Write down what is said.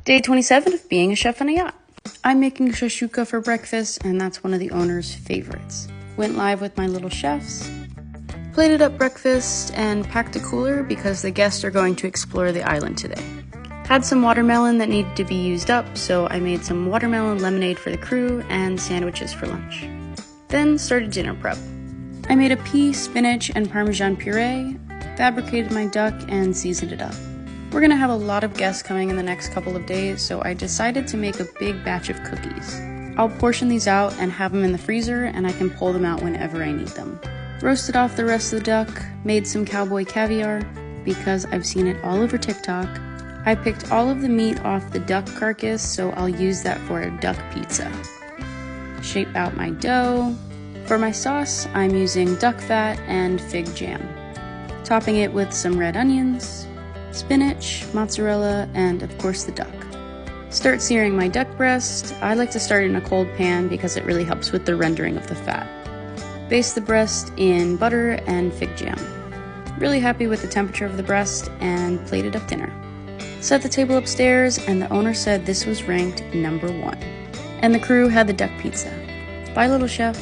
Day 27 of being a chef on a yacht. I'm making shashuka for breakfast, and that's one of the owner's favorites. Went live with my little chefs, plated up breakfast, and packed a cooler because the guests are going to explore the island today. Had some watermelon that needed to be used up, so I made some watermelon lemonade for the crew and sandwiches for lunch. Then started dinner prep. I made a pea, spinach, and Parmesan puree, fabricated my duck, and seasoned it up. We're gonna have a lot of guests coming in the next couple of days, so I decided to make a big batch of cookies. I'll portion these out and have them in the freezer, and I can pull them out whenever I need them. Roasted off the rest of the duck, made some cowboy caviar, because I've seen it all over TikTok. I picked all of the meat off the duck carcass, so I'll use that for a duck pizza. Shape out my dough. For my sauce, I'm using duck fat and fig jam. Topping it with some red onions, spinach, mozzarella, and of course the duck. Start searing my duck breast. I like to start in a cold pan because it really helps with the rendering of the fat. Baste the breast in butter and fig jam. Really happy with the temperature of the breast and plated up dinner. Set the table upstairs, and the owner said this was ranked #1. And the crew had the duck pizza. Bye, little chef.